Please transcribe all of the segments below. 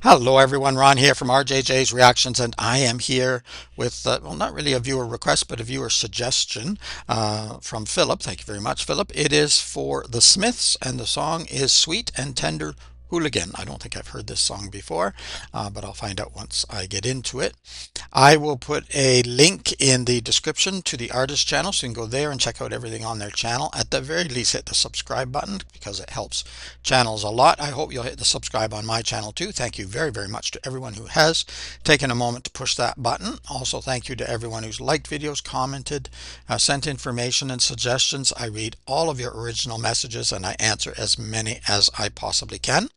Hello everyone, Ron here from RJJ's Reactions, and I am here with, well, not really a viewer request, but a viewer suggestion from Philip. Thank you very much, Philip. It is for the Smiths, and the song is Sweet and Tender Hooligan. I don't think I've heard this song before, but I'll find out once I get into it. I will put a link in the description to the artist channel, so you can go there and check out everything on their channel. At the very least, hit the subscribe button because it helps channels a lot. I hope you'll hit the subscribe on my channel too. Thank you very, very much to everyone who has taken a moment to push that button. Also, thank you to everyone who's liked videos, commented, sent information and suggestions. I read all of your original messages and I answer as many as I possibly can.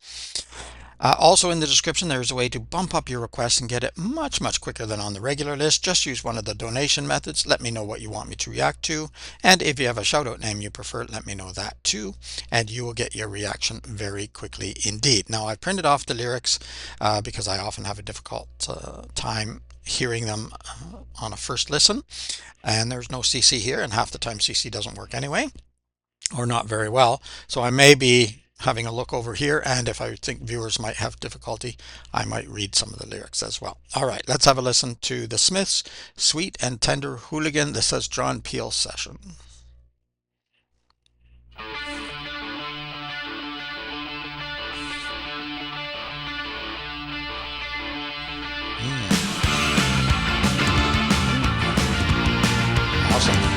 Also in the description, there's a way to bump up your request and get it much, much quicker than on the regular list. Just use one of the donation methods. Let me know what you want me to react to. And if you have a shout out name you prefer, let me know that too. And you will get your reaction very quickly indeed. Now, I've printed off the lyrics because I often have a difficult time hearing them on a first listen. And there's no CC here, and half the time CC doesn't work anyway, or not very well. So I may be having a look over here, and if I think viewers might have difficulty, I might read some of the lyrics as well. All right, let's have a listen to the Smiths, Sweet and Tender Hooligan. This says John Peel Session. Awesome.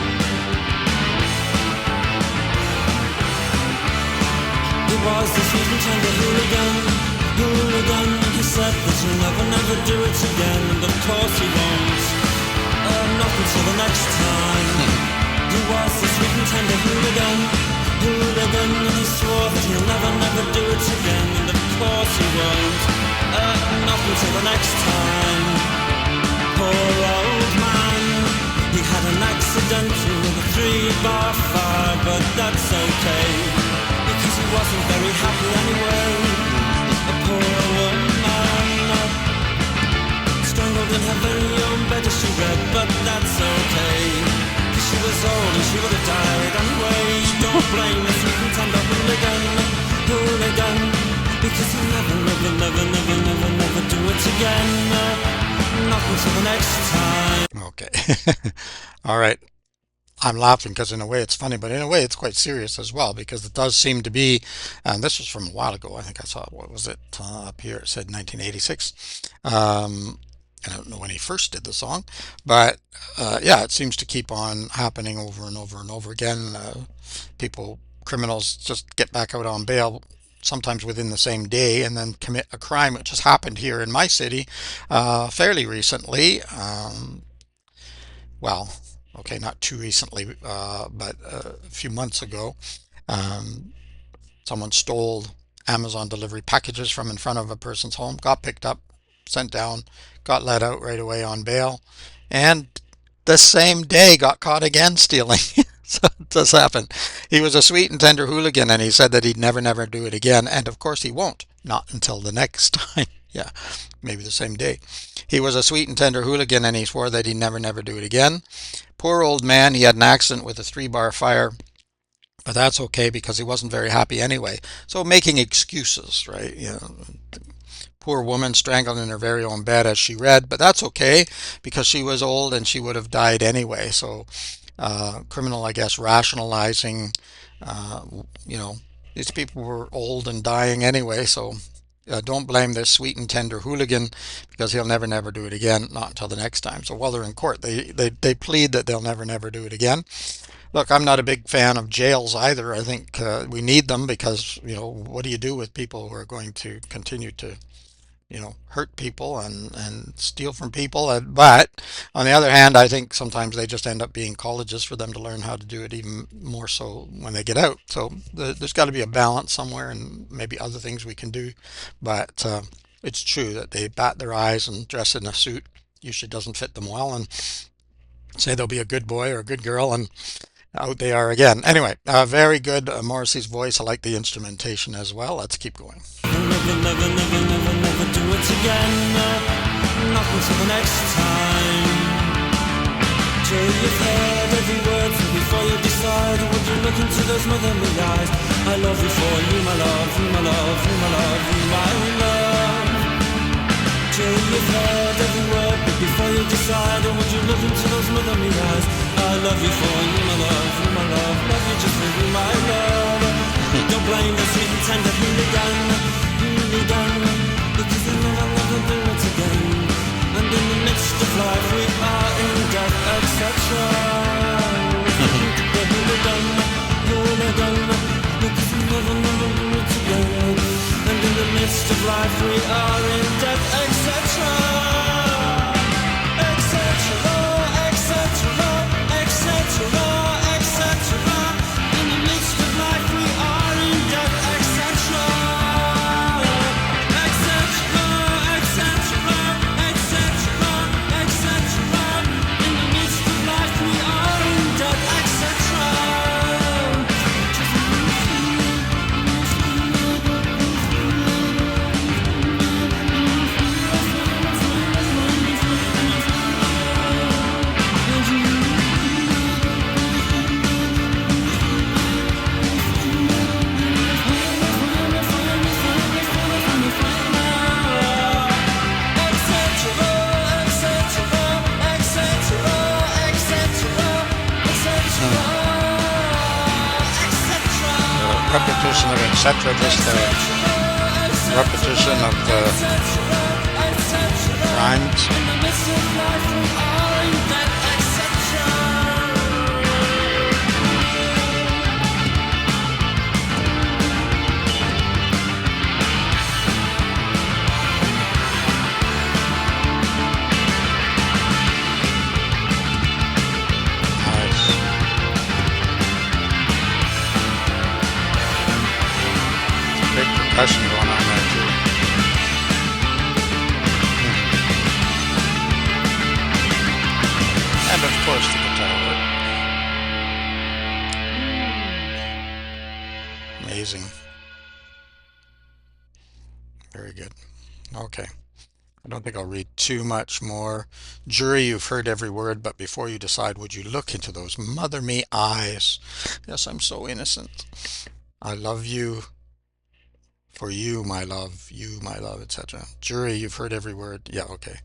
He was the sweet and tender hooligan, hooligan. He said that he'll never, never do it again, and of course he won't. Not until the next time. He was the sweet and tender hooligan, hooligan. He swore that he'll never, never do it again, and of course he won't. Not until the next time. Poor old man. He had an accident with a 3-bar fire, but that's okay, because he wasn't very happy anyway. A poor woman, strangled in her very own bed as she read, but that's okay, because she was old and she would have died anyway. Don't blame the sweet and tender hooligan, hooligan, because he'll never, never, never, never, never, never do it again. Not until the next time. Okay. All right. I'm laughing because in a way it's funny, but in a way it's quite serious as well, because it does seem to be, and this was from a while ago. I think I saw, what was it up here? It said 1986. I don't know when he first did the song, but yeah, it seems to keep on happening over and over and over again. Criminals just get back out on bail sometimes within the same day and then commit a crime, which has happened here in my city fairly recently. Well, okay, not too recently, but a few months ago. Someone stole Amazon delivery packages from in front of a person's home, got picked up, sent down, got let out right away on bail, and the same day got caught again stealing. So it does happen. He was a sweet and tender hooligan, and he said that he'd never, never do it again. And of course he won't, not until the next time. Yeah, maybe the same day. He was a sweet and tender hooligan, and he swore that he'd never, never do it again. Poor old man, he had an accident with a 3-bar fire, but that's okay because he wasn't very happy anyway. So making excuses, right? You know, poor woman strangled in her very own bed as she read, but that's okay because she was old and she would have died anyway. So criminal, I guess, rationalizing, you know, these people were old and dying anyway, so don't blame this sweet and tender hooligan because he'll never, never do it again, not until the next time. So while they're in court, they plead that they'll never, never do it again. Look, I'm not a big fan of jails either. I think we need them because, you know, what do you do with people who are going to continue to, you know, hurt people and steal from people? But on the other hand, I think sometimes they just end up being colleges for them to learn how to do it even more so when they get out. So there's got to be a balance somewhere, and maybe other things we can do. But it's true that they bat their eyes and dress in a suit, usually doesn't fit them well, and say they'll be a good boy or a good girl, and out they are again. Anyway, very good. Morrissey's voice. I like the instrumentation as well. Let's keep going. Never, never, never, never, never do it again. Not until the next time. Till you've heard every word from before you decide. Would you look into those motherly eyes? I love you for you, my love, you, my love, you, my love, you, my love. you decide, or would you look into those motherly eyes? I love you for you, my love, you, my love. Love you just for you, my love. Don't blame the sweet and tender hooligan, hooligan, because he'll never do it again. And in the midst of life we are in debt, etc. The hooligan, hooligan, because he'll never do it again. And in the midst of life we are in debt, etc. Repetition of etc. Just the repetition of the rhymes. Big percussion going on there too. And of course the guitar work. Amazing. Very good. Okay. I don't think I'll read too much more. Jury, you've heard every word, but before you decide, would you look into those mother me eyes? Yes, I'm so innocent. I love you. For you, my love, etc. Jury, you've heard every word. Yeah, okay.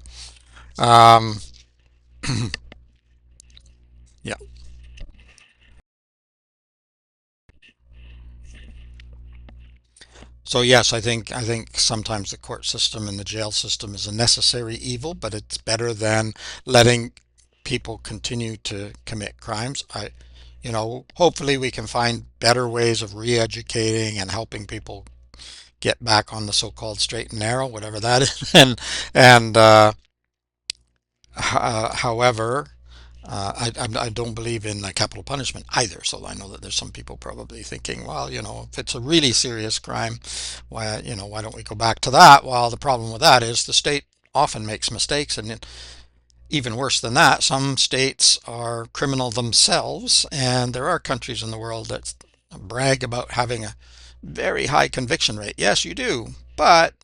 Um, yeah. So yes, I think sometimes the court system and the jail system is a necessary evil, but it's better than letting people continue to commit crimes. Hopefully we can find better ways of re-educating and helping people get back on the so-called straight and narrow, whatever that is. However, I don't believe in capital punishment either. So I know that there's some people probably thinking, well, if it's a really serious crime, why don't we go back to that? Well, the problem with that is the state often makes mistakes, and even worse than that, some states are criminal themselves, and there are countries in the world that brag about having a very high conviction rate. Yes, you do, but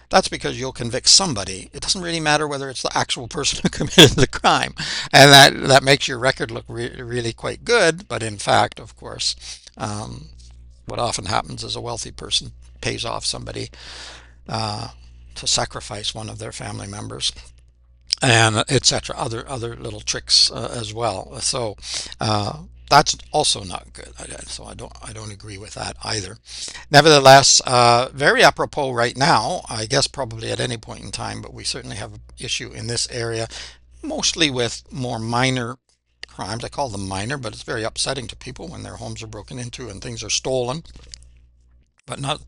that's because you'll convict somebody. It doesn't really matter whether it's the actual person who committed the crime, and that makes your record look really quite good. But in fact, of course, what often happens is a wealthy person pays off somebody uh, to sacrifice one of their family members, and etc. Other little tricks as well. So that's also not good. So I don't agree with that either. Nevertheless, very apropos right now. I guess probably at any point in time, but we certainly have an issue in this area, mostly with more minor crimes. I call them minor, but it's very upsetting to people when their homes are broken into and things are stolen. But not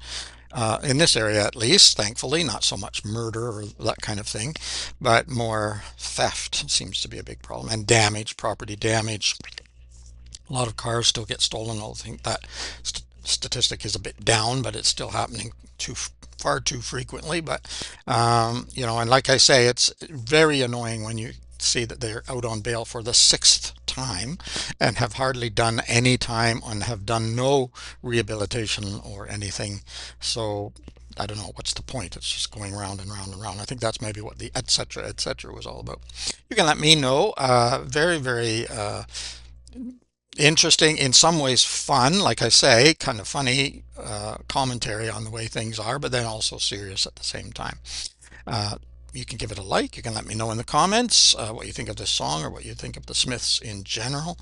in this area, at least, thankfully, not so much murder or that kind of thing, but more theft seems to be a big problem, and damage, property damage. A lot of cars still get stolen. I think that statistic is a bit down, but it's still happening far too frequently. But and like I say, it's very annoying when you see that they're out on bail for the sixth time and have hardly done any time and have done no rehabilitation or anything. So I don't know what's the point. It's just going round and round and round. I think that's maybe what the etc was all about. You can let me know. Very, very interesting, in some ways fun, like I say, kind of funny commentary on the way things are, but then also serious at the same time. Uh, You can give it a like. You can let me know in the comments what you think of this song or what you think of the Smiths in general.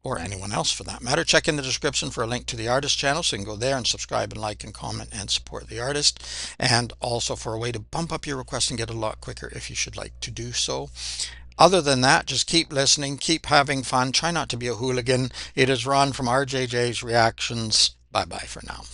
Or anyone else for that matter. Check in the description for a link to the artist channel so you can go there and subscribe and like and comment and support the artist, and also for a way to bump up your request and get a lot quicker if you should like to do so. Other than that, just keep listening, keep having fun, try not to be a hooligan. It is Ron from RJJ's Reactions. Bye bye for now.